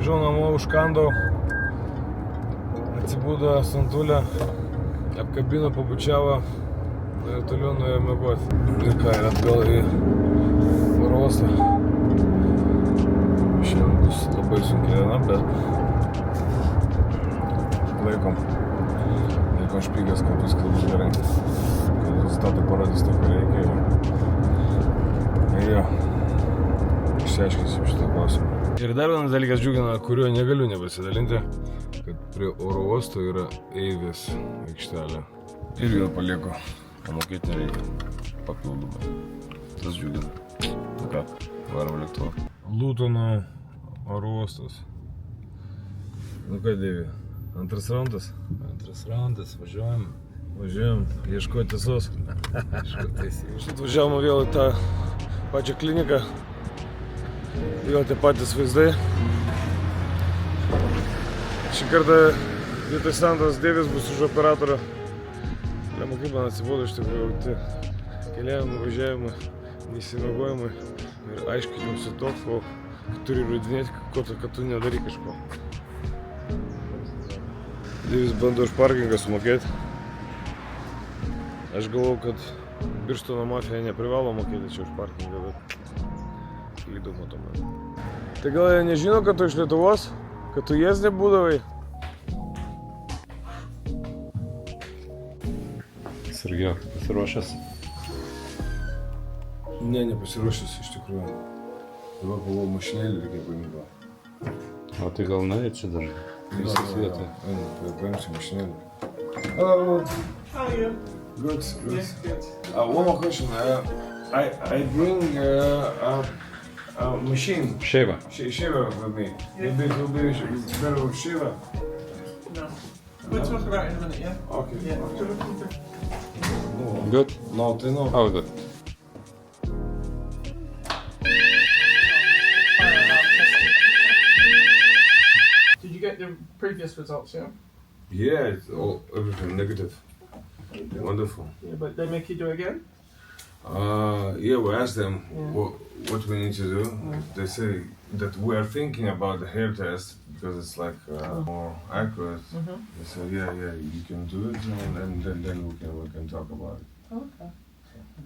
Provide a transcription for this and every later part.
Grįžau namo, užkandau, atsibudo Santulė, apkabino, pabučiavo ir toliau nuėjo miegoti. Ir ką, ir atgal į oro uostą. Šiandien bus labai sunki diena, bet laikom špygas, kad viskas bus gerai. Kad rezultatai parodys tai, ko reikia. Ir jo, išsiaiškinsim šitą klausimą. Ir dar vienas dalykas džiugina, kuriuo negaliu nepasidalinti, kad prie oro uosto yra Eivės aikštelė. Ir vėl palieku, o mokėti nereikia papildomai. Tas džiugina. Nu ką, varom lėktuvu. Lutono oro uostas. Nu ką, Deivi, antras raundas? Antras raundas, važiuojam. Važiuojam, ieškoti tiesos. Atvažiavome vėl į tą pačią kliniką. Vėl tie patys vaizdai. Šį kartą vietoj Sandros Deivis bus už operatorių. Lema, kaip man atsibodo iš tikrųjų tie keliavimai, važiavimai, neįsimiegojimai ir aiškinimusi to, ko turi įrodinėti, kad tu nedarai kažko. Deivis bando už parkingą sumokėti. Aš galvau, kad Birštono mafija neprivalo mokėti čia už parkingą, bet klydau matomai. Tai gal jie nežino, kad tu iš Lietuvos, kad tu Jiezne būdavai? Sergio, pasiruošęs? Ne, nepasiruošęs iš tikrųjų. Dabar galvoju, mašinėlį reikia paimti. O tai gal nuėjai čia dar? Viskas vietoje. Paimsiu mašinėlį. Hello. How are you? Good, good. Yes, good. One more question. I bring a machine. Šeiva. Shaver with me. Maybe it will be better with shaver. No. We'll talk about it in a minute, yeah? Okay. Yeah. Good? No, tai no. Oh, good. Did you get the previous results, yeah? Yeah, it's all, everything negative. Wonderful. Yeah, but they make you do it again? Yeah, we asked them Yeah. what we need to do. They say that we are thinking about the hair test because it's like more accurate. They said, yeah, you can do it, and then we can talk about it. Okay.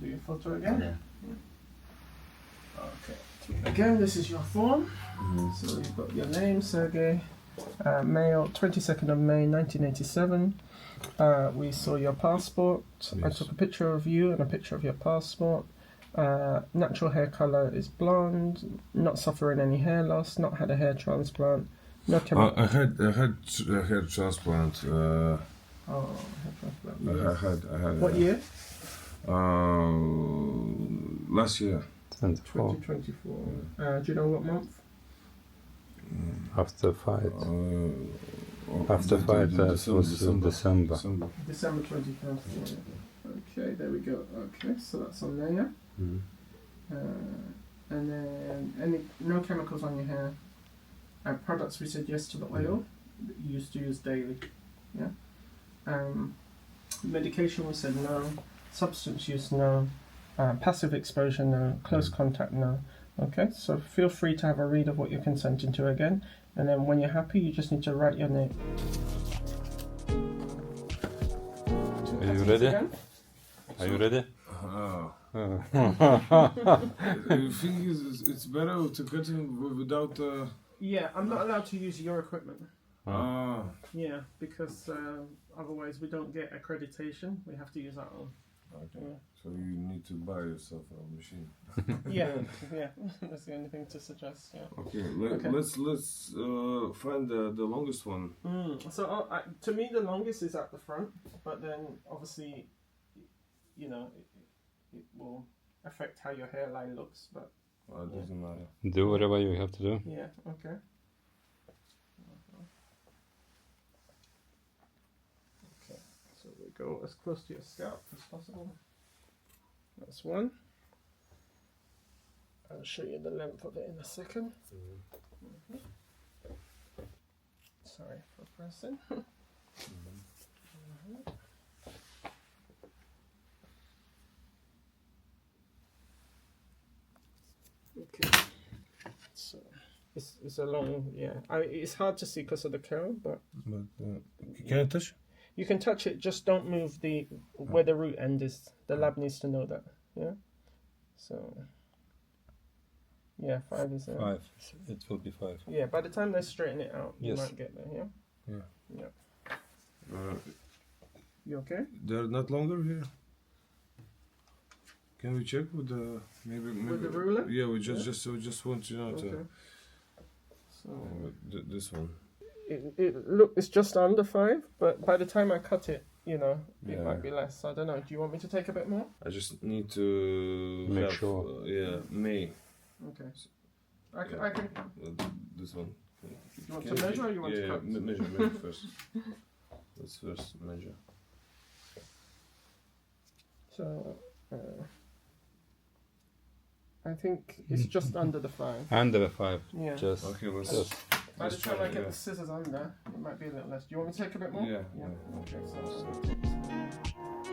Do your photo again? Okay. Okay. Again, this is your form. So you've got your name, Sergey, male, 22nd of May 1987. We saw your passport. I Yes. took a picture of you and a picture of your passport. Natural hair color is blonde. Not suffering any hair loss. Not had a hair transplant. No chemical. I had a hair transplant. Hair transplant. Yes. I had. What year? Last year. 24. 2024. Do you know what month? After fight. After fight, that was in December. December 21st. Okay, there we go. Okay, so that's on there, yeah? And then no chemicals on your hair. Products, we said yes to the oil that you used to use daily. Yeah. Medication, we said no. Substance use, no. Passive exposure, no. Close contact, no. Okay, so feel free to have a read of what you're consenting to again. And then when you're happy, you just need to write your name. Are you ready? Are you ready? You think it's better to cut him without? Yeah, I'm not allowed to use your equipment. Ah, Yeah, because otherwise we don't get accreditation. We have to use our own. okay. So you need to buy yourself a machine. Yeah, yeah. That's the only thing to suggest. Yeah. Okay, Okay. let's find the longest one. So to me, the longest is at the front, but then obviously, you know, it will affect how your hairline looks. But It doesn't matter. Do whatever you have to do. yeah, okay. Okay, so we go as close to your scalp as possible. That's one. I'll show you the length of it in a second. Sorry for pressing. Okay. So it's a long, yeah. It's hard to see because of the curl, but But, can I touch? you can touch it. Just don't move where the root end is. The lab needs to know that. Yeah. So. Yeah, 5 is there. 5. It will be 5. Yeah, by the time they straighten it out, you Yes. might get there. Yeah. Yeah. Yeah. You okay? They're not longer here. Can we check with the maybe With the ruler? Yeah, we just want to know Okay. So this one. it's just under 5, but by the time I cut it, it Yeah. might be less. I don't know. Do you want me to take a bit more? I just need to Make have, sure. May. Okay. I can. This one. You want to measure or you want to cut? Measure first. Let's first measure. So, I think it's just under the 5. Under the 5. Yeah. Just. Okay, let's. Just. By the let's time try I it, get yeah. the scissors under, it might be a little less. Do you want me to take a bit more? Yeah. Okay. So,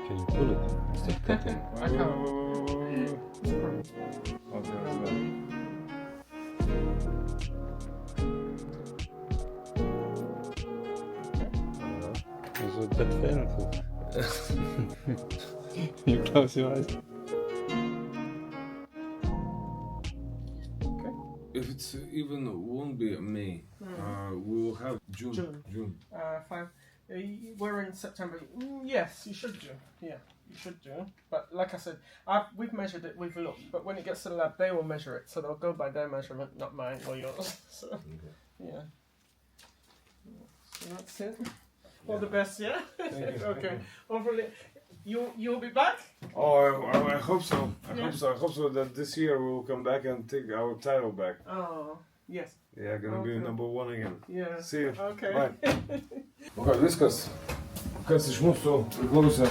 Can you pull it? Stop cutting. I can't. Okay, that's better. Is it that painful? You close your eyes. If it's even won't be May, we will have June. June. 5. We're in September. Yes, you should do. Yeah, you should do. But like I said, we've measured it, we've looked. But when it gets to the lab, they will measure it. So they'll go by their measurement, not mine or yours. So, yeah. So that's it. All the best, yeah? Thank you. Okay. Hopefully, you'll be back? Oh, I hope so. I Yeah. hope so that this year we will come back and take our title back. Oh, yes. Yeah, gonna be Okay. number 1 again. Yeah. See you. Okay. Bye. Viskas, kas iš mūsų priklausė,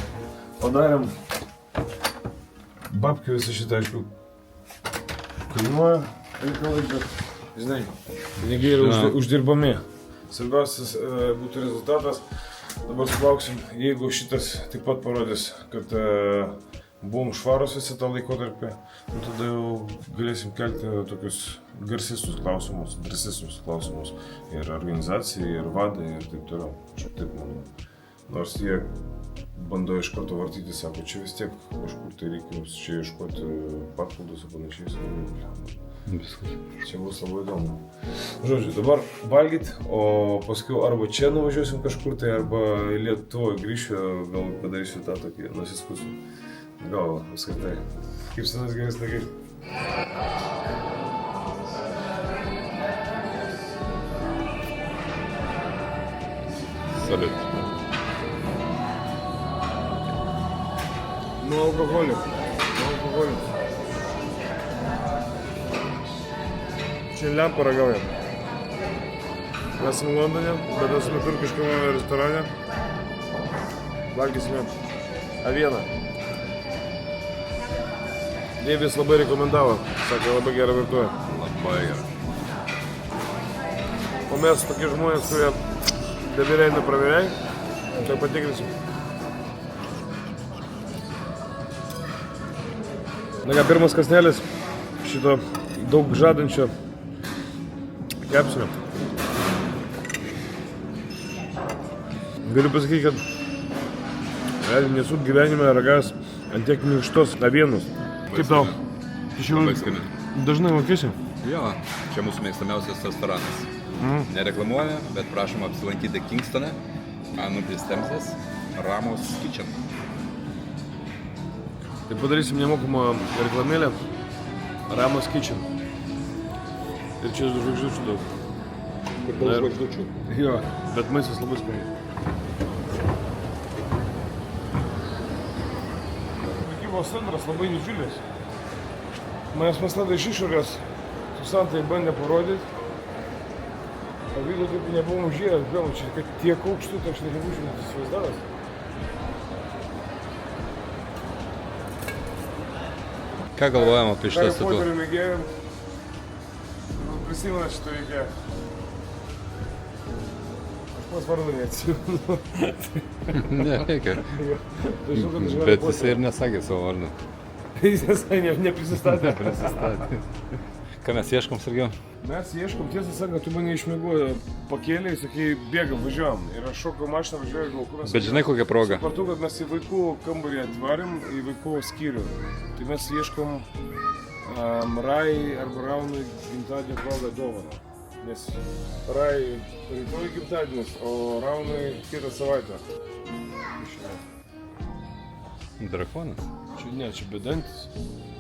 padarėm. Babkių visą šitą, aišku, kainuoja reikalai, bet, žinai, pinigai yra uždirbami. Svarbiausias būtų rezultatas. Dabar sulauksim, jeigu šitas taip pat parodys, kad buvom švarus visą tą laikotarpį, tada jau galėsim kelti tokius garsesnius klausimus, drąsesnius klausimus ir organizacijai, ir vadai, ir taip toliau. Aš taip manau. Nors jie bando iš karto vartyti, sako, čia vis tiek kažkur tai reikia jums čia ieškoti papildus ir panašiai. Čia bus labai įdomu. Žodžiu, dabar valgyt, o paskui arba čia nuvažiuosim kažkur tai, arba į Lietuvą grįšiu, gal padarysiu tą tokį nusiskusiu galvą, apskritai. Kaip senas gerais laikais. Salut. Nuo alkoholio. Šiandien paragaujam. Esame Londone, bet esame turkiškame restorane. Valgysime avieną. Dėvis labai rekomendavo, sakė, labai gerą virtuvę. Labai gerai. O mes tokie žmonės, kurie dabiriai nepraviriai, tai patikrinsim. Na ką, pirmas kąsnelis šito daug žadančio kepsnio. Galiu pasakyti, kad nesu gyvenime ragavęs ant tiek minkštos avienos. Kaip tau? Labai skanu. Dažnai lankysi? Jo, čia mūsų mėgstamiausias restoranas. Nereklamuoja, bet prašom apsilankyti Kingstone, Anupris Temzės, Ramos Kitchen. Tai padarysim nemokamą reklamėlę Ramos Kitchen. Ir čia žvaigždučių daug. Kur daug žvaigždučių. Jo, bet maistas labai skaniai. Prekybos centras labai didžiulis. Manęs tada iš išorės su Santai bandė parodyti. O video taip nebuvom žiūrėjęs, vėl čia, kad tiek aukštų, tai aš nebūčiau įsivaizdavęs. Ką galvojam apie šitą Harry statulą? Potterio mėgėjam. Prisimena šitą veikėją. Aš pas vardu neatsimenu. Nereikia. Tai žinau, kad žinau, Bet jisai ir nesakė savo vardą. Jis visai neprisistatė. Ką mes ieškom, Sergiau? Mes ieškom, tiesą sakant, tu mane išmiegojo pakėlėjai, sakai, bėgam, važiuojam. Ir aš šokau mašiną, važiuoju, gal kur mes... Bet žinai kokią progą? Supratau, kad mes į vaikų kambarį atvarėm, į vaikų skyrių. Tai mes ieškom Rai arba Raunui gimtadienio progą dovaną. Nes Rai rytoj gimtadienis, o Raunui kitą savaitę. Drakonas? Čia ne, čia bedantis.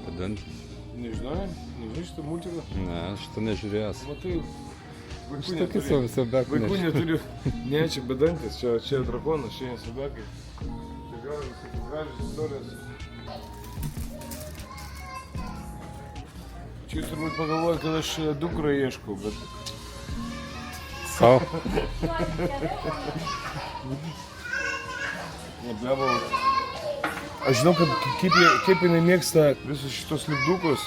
Bedantis? Nežinai? Nežinai šitą multiką? Ne, aš to nežiūrėjęs. Matai, vaikų Šitokį neturi. Sabeką Vaikų neturiu. Ne, čia bedantis, čia drakonas, čia ne Sabekai. Tai gražios istorijos. Čia jūs turbūt pagalvoja, kad aš dukrą ieškau, bet... Sau? Neblebo. Aš žinau, kad kaip jinai mėgsta visus šitos lipdukus.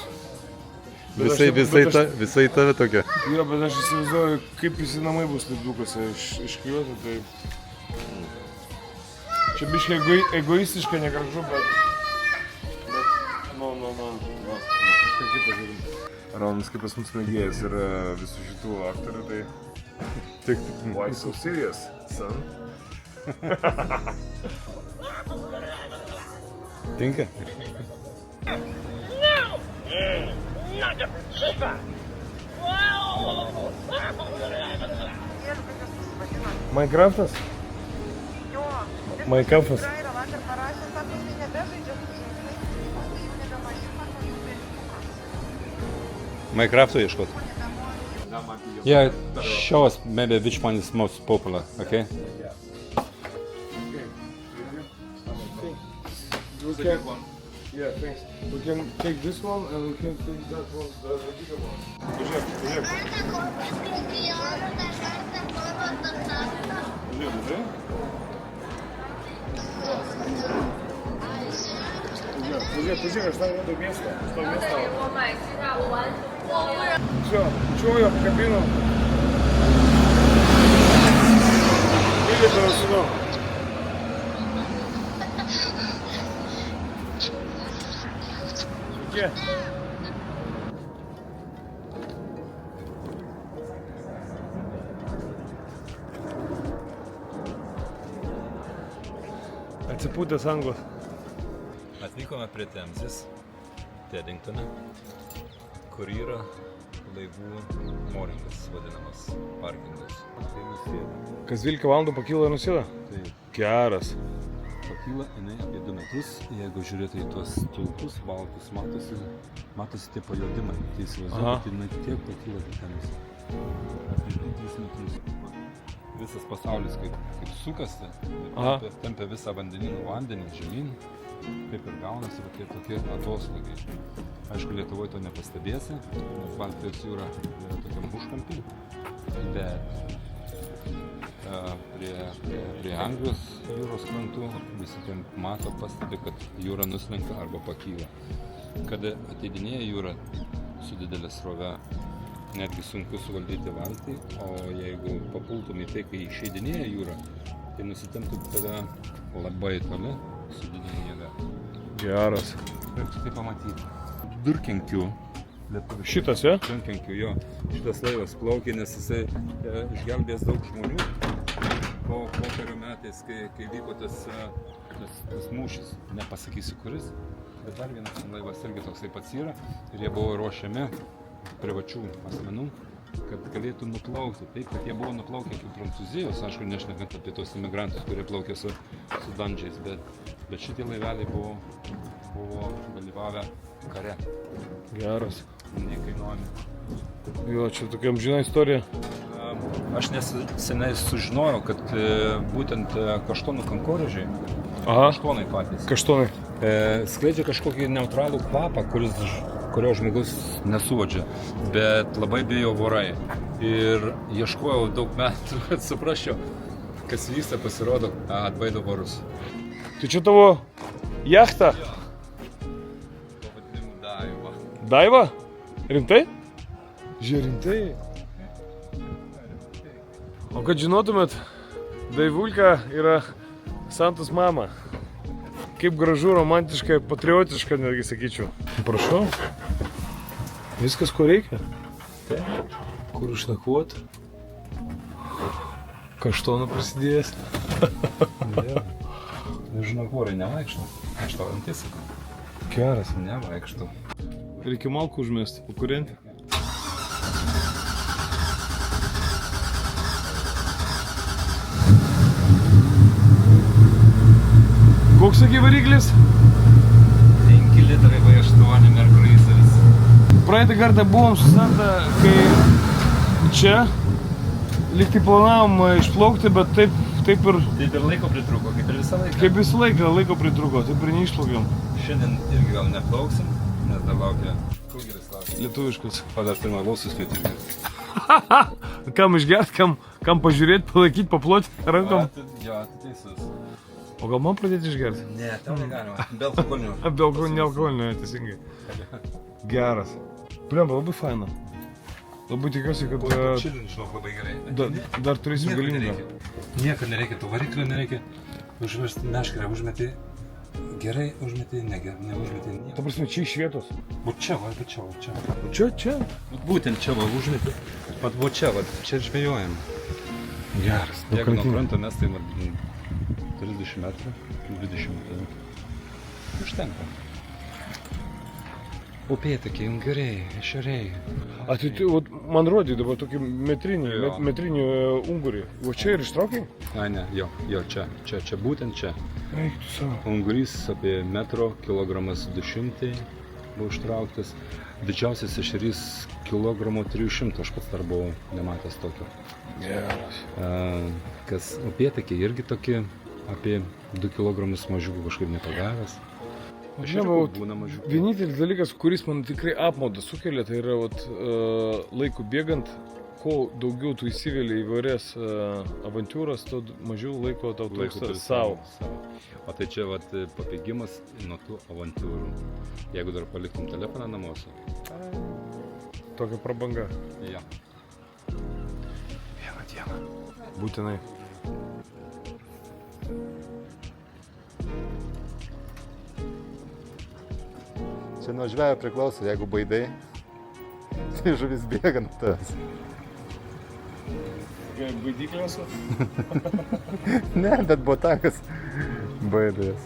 Visai tave tokia. Jo, bet aš įsivaizduoju, kaip visi namai bus lipdukose iškliuoti, tai... Čia biškai egoistiška, negražu, bet... Kažką kitą žiūrim. Raunas kaip pas mus mėgėjas yra visų šitų aktorių, tai... Tik. Why so serious, son? Tinka? Minecraftas? Minecraftas. Minecraft'o ieškot. Yeah, show us maybe which one is most popular, okay? We can, yeah, thanks. We can take this one and we can take that one, the bigger one. Pažiūrėk. Pažiūrėk, aš tau rodau miestą. Все, чего я покабину? Или это сюда? Где? Atsipūtęs anglas. Atvykome prie Temzės, Teddingtone, kur yra laivų mooringas vadinamas parkingas. Tai nusėda. Kas 12 valandų pakyla ir nusėda? Taip. Geras. Pakyla jinai apie 2 metrus. Jeigu žiūrėtų į tuos stulpus, baltus, matosi tie pajodimai. Tai įsivaizduoju, kad jinai tiek pakyla į Temzę. Apie 3 metrus. Visas pasaulis kaip sukasi, tempia visą vandenį žemyn. Kaip ir gaunasi tokie atoslūgiai. Aišku, Lietuvoje to nepastebėsi, nes Baltijos jūra yra tokiam užkampį, bet prie Anglijos jūros krantų visi ten mato, pastebi, kad jūra nuslenka arba pakyla. Kada ateidinėja jūra su didelė srove, netgi sunku suvaldyti valtį, o jeigu papultum į tai, kai išeidinėja jūra, tai nusitemptų tave labai toli su didelė jėga. Geras. Kaip tai pamatyti? Durkenkiu. Šitas, ja? Durkenkiu, jo. Šitas laivas plaukė, nes jisai išgelbės daug žmonių po pokario metais, kai vyko tas mūšis. Nepasakysiu kuris, bet dar vienas laivas irgi toksai pats yra. Ir jie buvo ruošiami privačių asmenų, kad galėtų nuplaukti. Taip, kad jie buvo nuplaukę iki Prancūzijos, aišku, nešnekant apie tos imigrantus, kurie plaukė su dandžiais, bet šitie laiveliai buvo dalyvavę kare. Geras. Nekainuojami. Jo, čia tokia amžina istorija. Aš neseniai sužinojau, kad būtent kaštonų kankorėžiai, kaštonai patys, Kaštonai. skleidžia kažkokį neutralų kvapą, kurio žmogus nesuodžia, bet labai bijo vorai. Ir ieškojau daug metų, kad suprasčiau, kas vyksta, pasirodo, atbaido vorus. Tai čia tavo jachta? Pavadinimu Daiva. Daiva? Rimtai? Žiūrėjau, rimtai. O kad žinotumėt, Daivulka yra Santos mama. Kaip gražu, romantiška, patriotiška, netgi sakyčiau. Prašau. Viskas, ko reikia? Taip. Kur išnakvot? Kaštonų prasidėjęs. Žinau, kurai nevaikštau. Aš tau antis sakau. Geras. Nevaikštau. Reikia malkų užmesti, pakurenti. Koks sakė variklis? 5 litrai V8 merkruizeris. Praeitą kartą buvom su Santa, kai čia liktai planavom išplaukti, bet taip ir... Taip ir laiko pritruko, kaip ir visą laiką. Kaip visą laiką laiko pritruko, taip ir neišplaukėm. Šiandien irgi gal neplauksim, nes dar laukia kugeris klausimas. Lietuviškas. O dar turime lausus spėti išgirti. Kam išgert, kam pažiūrėti, palaikyti, paploti rankom. Jo, tu teisus. O gal man pradėti išgerti? Ne, tau negalima. Be alkoholinio. Nealkoholinio, teisingai. Geras. Blemba, labai faina. Labai tikiuosi, kad Čilin, žinok, labai gerai. dar turėsim galimybę. Nieko nereikia, to variklio nereikia. Užversti meškerę, užmeti. Gerai užmeti, neužmeti. Ta prasme, čia iš vietos. O čia, va, čia, va, čia. Čia? Būtent čia, va, užmeti. Vat, va, čia žvejojam. Geras. Jeigu nuo kranto mes tai 30 metrų, 20 metrų. Užtenka. Upėtakiai, unguriai, ešeriai. A, tai man rodė dabar tokį Jo. metrinį ungurį. O čia ir ištraukiai? Ai ne, jo, čia, būtent čia. Eik tu savo. Ungurys apie metro, kilogramas 200 buvo ištrauktas. Didžiausias ešerys kilogramo 300, aš pats dar buvau nematęs tokio. Geras. Kas upėtakiai irgi tokie apie 2 kilogramus mažiukų kažkaip nepagavęs. Žinoma, Būna mažiukų. vienintelis dalykas, kuris man tikrai apmaudą sukelia, tai yra laiku bėgant, kuo daugiau tu įsiveli į įvairias avantūras, tuo mažiau laiko tau trūksta savo. O tai čia vat pabėgimas nuo tų avantūrų. Jeigu dar paliktum telefoną namuose. Tokia prabanga. Ja. Vieną dieną. Būtinai. Čia nuo žvejo priklauso, jeigu baidai, tai žuvis bėga nuo tavęs. Baidyklės? Ne, bet botakas baidas.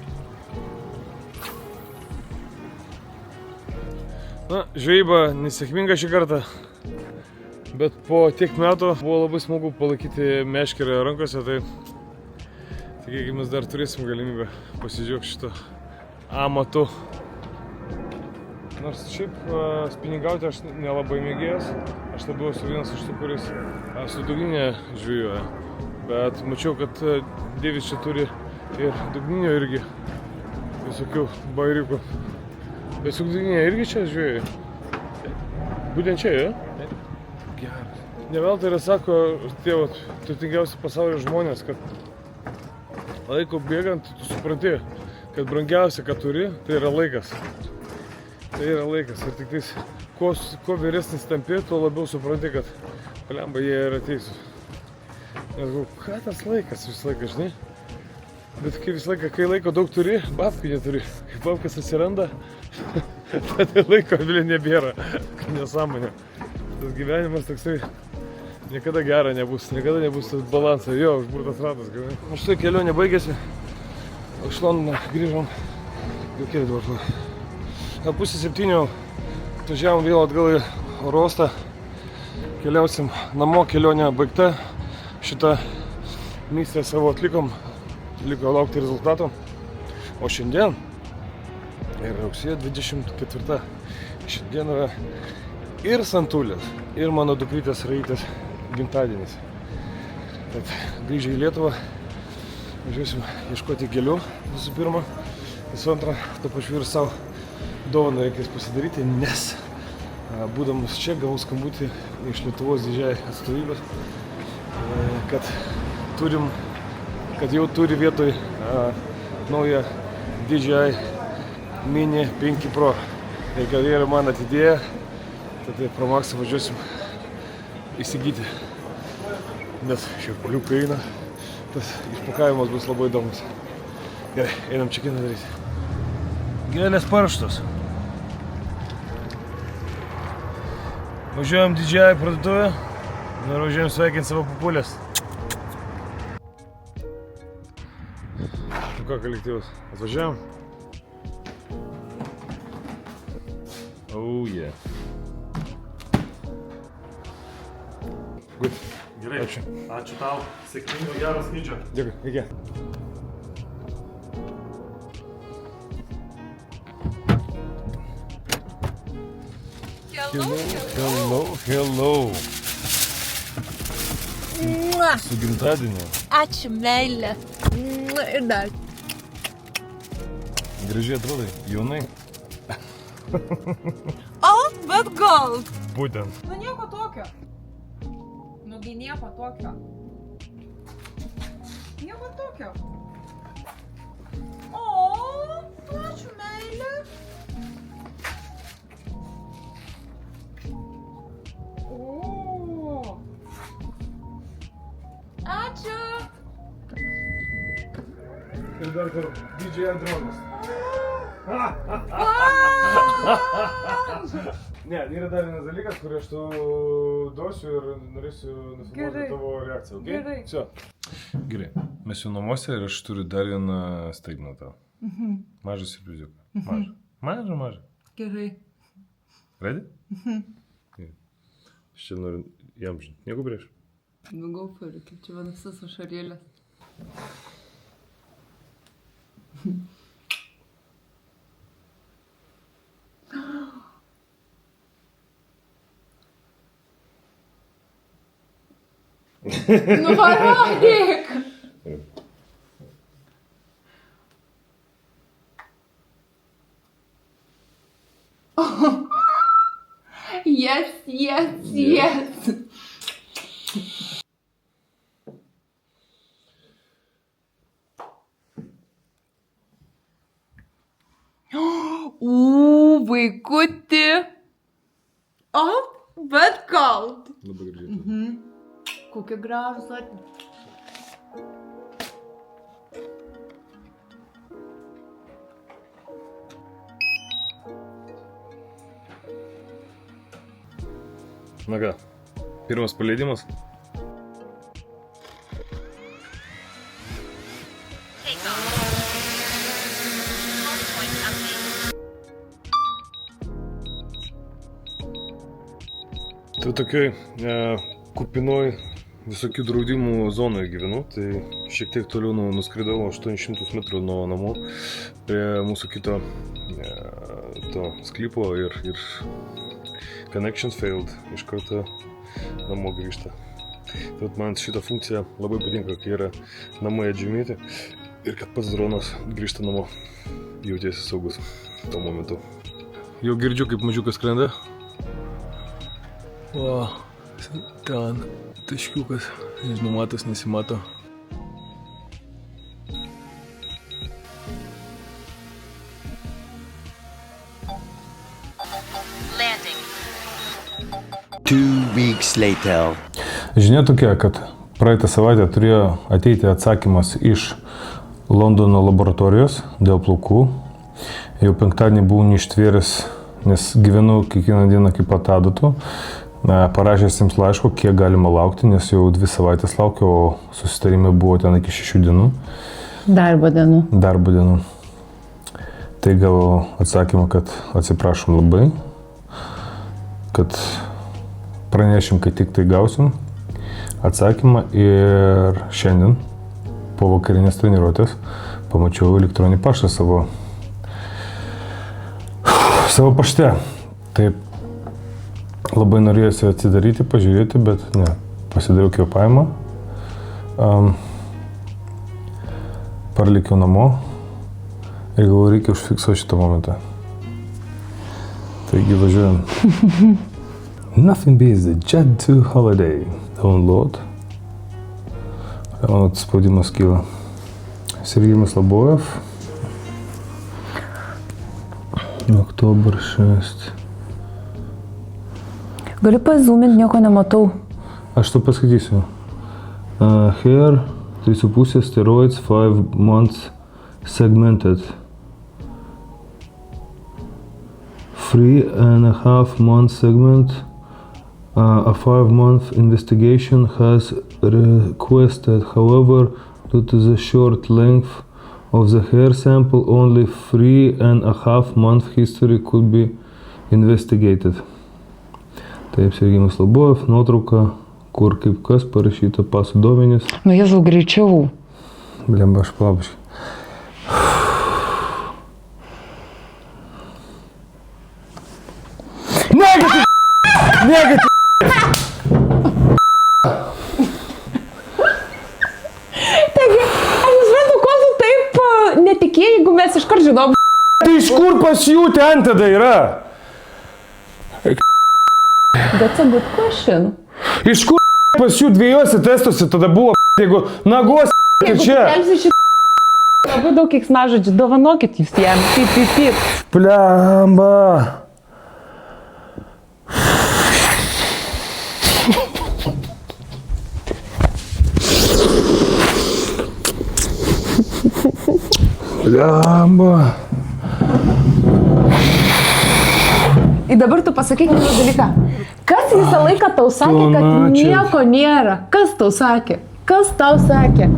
Na, žvejyba nesėkminga šį kartą, bet po tiek metų buvo labai smagu palaikyti meškerę rankose, tai tikėkime, dar turėsim galimybę pasidžiaugti šito amatu. Nors šiaip spiningauti aš nelabai mėgėjęs, aš labiau esu vienas iš tų, kuris su dugninė žvejoja. Bet mačiau, kad Deivis čia turi ir dugninio irgi visokių bairiukų. Bet su dugninė irgi čia žvejoja? Būtent čia, ja? Taip. Geras. Ne veltui yra sako tie turtingiausi pasaulio žmonės, kad laiko bėgant tu supranti, kad brangiausia, ką turi, tai yra laikas. Tai yra laikas ir tik tais, kuo vyresnis tampi, tuo labiau supranti, kad palemba jie yra teisūs. Nes galvoju, ką tas laikas visą laiką, žinai? Bet kai visą laiką, kai laiko daug turi, babkių neturi. Kai babkas atsiranda, tada laiko vėliau nebėra. Nesąmonė. Tas gyvenimas toksai niekada gera nebus, niekada nebus tas balansas. Jo, užburtas ratas. O štai kelionė baigėsi. Iš Londono grįžom. Jau keli dabar. Pusę 7 atvažiavom vėl atgal į oro uostą. Keliausim namo, kelionė baigta. Šitą misiją savo atlikom. Liko laukti rezultato. O šiandien yra rugsėjo 24. Šiandien yra ir Santulės, ir mano dukrytės Raitės gimtadienis. Tad grįžę į Lietuvą važiuosim ieškoti gėlių visų pirma. Visų antra, tuo pačiu ir savo dovaną reikės pasidaryti, nes būdamas čia gavau skambutį iš Lietuvos didžiąją atstovybės, kad jau turi vietoj naują DJI Mini 5 Pro. Ir kad jie yra man atidėję, tad Pro Maxą važiuosim įsigyti. Nes šiurpuliukai eina, tas išpakavimas bus labai įdomus. Gerai, einam čekiną daryti. Gėlės paruoštos. Važiuojam didžiąją parduotuvę. Ir važiuojam sveikinti savo pupulės. Nu ką, kolektyvas, atvažiavam? Oh yeah. Good. Gerai. Ačiū. Ačiū tau. Sėkmingo, gero skrydžio. Dėkui, iki. Hello. Su gimtadieniu. Ačiū, meilė. Ir dar. Gražiai atrodai, jaunai. Old but gold. Būtent. Nu nieko tokio. Nugi nieko tokio. Nieko tokio. O, ačiū, meilė. O. Ačiū. Ir dar kur didžiąją dronas. Ne, yra dar vienas dalykas, kurį aš tau duosiu ir norėsiu nufilmuoti tavo reakciją, ok? Gerai. Все. Gerai, mes jau namuose ir aš turiu dar vieną staigmeną tau. Mažą siurpriziuką. Mažą. Gerai. Ready? Gerai. Aš čia noriu jam žinti. Nieko prieš. Nu, go for it, kaip čia man visas ašarėlės. Nu, parodyk! Yes. Vaikuti. O, bet gold. Labai gražiai. Kokie gražus Na ką, pirmas paleidimas. Tai tokioj kupinoj visokių draudimų zonoje gyvenu, tai šiek tiek toliau nuskridau 800 metrų nuo namų prie mūsų kito to sklypo ir connections failed, iš karto namo grįžta. Tad man šita funkcija labai patinka, kai yra namai atžymėti ir kad pats dronas grįžta namo, jautiesi saugus tuo momentu. Jau girdžiu, kaip mažiukas skrenda. O, ten taškiukas, nežinau, matos, nesimato. Landing. 2 weeks later. Žinia tokia, kad praeitą savaitę turėjo ateiti atsakymas iš Londono laboratorijos dėl plaukų. Jau penktadienį buvau neištvėręs, nes gyvenu kiekvieną dieną kaip atadatų. Parašęs jiems laiško, kiek galima laukti, nes jau 2 savaitės laukiu, o susitarimai buvo ten iki 6 dienų. Darbo dienų. Tai gavau atsakymą, kad atsiprašom labai, kad pranešim, kai tik tai gausim atsakymą ir šiandien po vakarinės treniruotės pamačiau elektroninį paštą savo pašte. Taip labai norėjusi atsidaryti, pažiūrėti, bet ne, pasidariau kvėpavimą, parlikiau namo ir galvoju, reikia užfiksuoti šitą momentą. Taigi važiuojam. Nothing beats the Jet2 holiday. Download. Mano spaudimas kyla. Sergijimas Labojev. Oktober 6. Gali pazoominti, nieko nematau. Aš to paskaitysiu. Hair 3,5 steroids 5 months segmented. 3.5 months segment A 5-month investigation has requested. However, due to the short length of the hair sample, only 3.5 month history could be investigated. Taip, Sergejus Lobojov, nuotrauka, kur kaip kas parašyta pasų duomenys. Nu, Jėzau, greičiau. Blemba, aš palabuškai. Negative! Negative! Taigi, aš nesuprantu, ko tu taip netikėjai, jeigu mes iškart žinom. Tai iš kur pas jų ten tada yra? That's a good question. Iš kur pas jų dviejose testuose tada buvo, jeigu nagos čia? Labai daug keiksmažodžių, dovanokit jūs jam. Pip. Blemba. Blemba. Ir dabar tu pasakyk vieną dalyką. Kas visą laiką tau sakė, kad nieko nėra? Kas tau sakė? Kas tau sakė?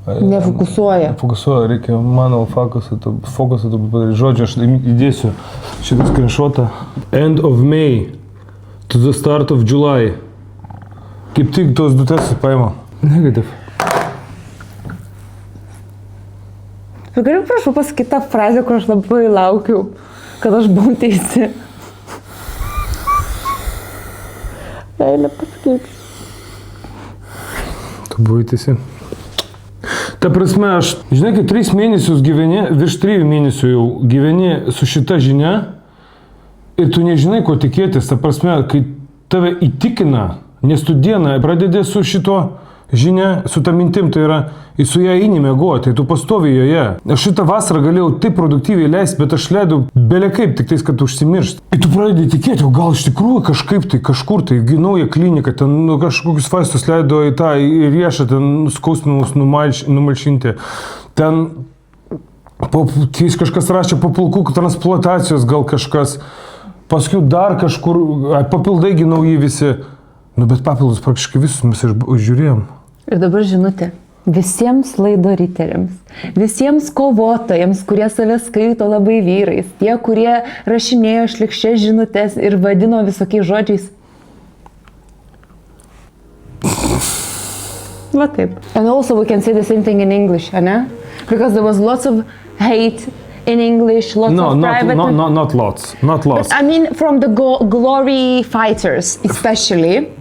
Nefokusuoja. Fokusuoja, reikia mano fokusą padaryti. Žodžiu, aš įdėsiu šitą screenshotą. End of May to the start of July. Kaip tik tos du testus paima. Negative. Ir galiu prašau pasakyti tą frazę, kur aš labai laukiu, kad aš buvau teisi. Eilė pasakyti. Tu buvai teisi. Ta prasme, aš, žinai, kai 3 mėnesius gyveni, virš 3 mėnesių jau gyveni su šita žinia ir tu nežinai, ko tikėtis. Ta prasme, kai tave įtikina, nes tu dieną pradedi su šito žinia, su ta mintim, tai yra, su ją eini miegoti, tai tu pastovi joje. Aš šitą vasarą galėjau taip produktyviai leisti, bet aš leidau belekaip, tik tais, kad užsimiršt. Ir tu pradedi tikėti, o gal iš tikrųjų kažkaip tai, kažkur tai, nauja klinika, ten kažkokius vaistus leido į tą riešą, ten skausmus numalšinti. Ten kažkas rašė papulkų transplantacijos, gal kažkas. Paskui dar kažkur, papildai nauji visi. Nu, bet papildus praktiškai visus mes žiūrėjom. Ir dabar žinutė. Visiems laido riteriams, visiems kovotojams, kurie save skaito labai vyrais, tie, kurie rašinėjo šlikščias žinutes ir vadino visokiais žodžiais. Va taip. And also we can say the same thing in English, ne? Because there was lots of hate in English, lots of private... No, not lots. But, I mean, from the glory fighters, especially.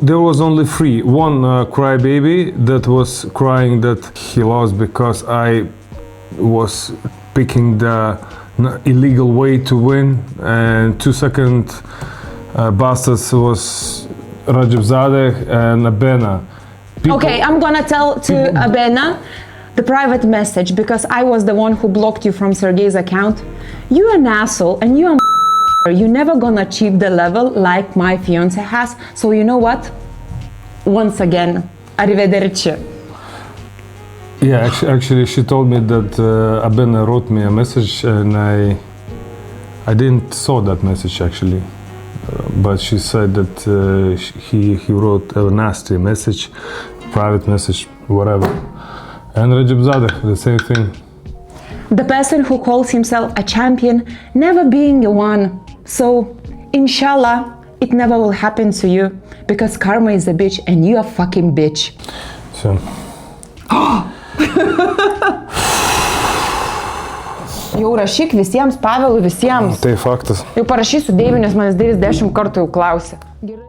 There was only 3. One crybaby that was crying that he lost because I was picking the illegal way to win. And 2 second bastards was Rajab Zadeh and Abena. Okay, I'm gonna tell to Abena the private message because I was the one who blocked you from Sergey's account. You're an asshole and you're you're never gonna achieve the level like my fiance has. So you know what? Once again, arrivederci. Yeah, actually she told me that Abena wrote me a message and I didn't saw that message actually. But she said that he wrote a nasty message, private message, whatever. And Rajab Zadeh, the same thing. The person who calls himself a champion, never being a one. So, inshallah, it never will happen to you because karma is a bitch and you are a fucking bitch. So. Jau rašyk visiems, Pavelui, visiems. Tai faktas. Jau parašysiu Deiviui, nes manęs 90 kartų jau klausė. Gerai.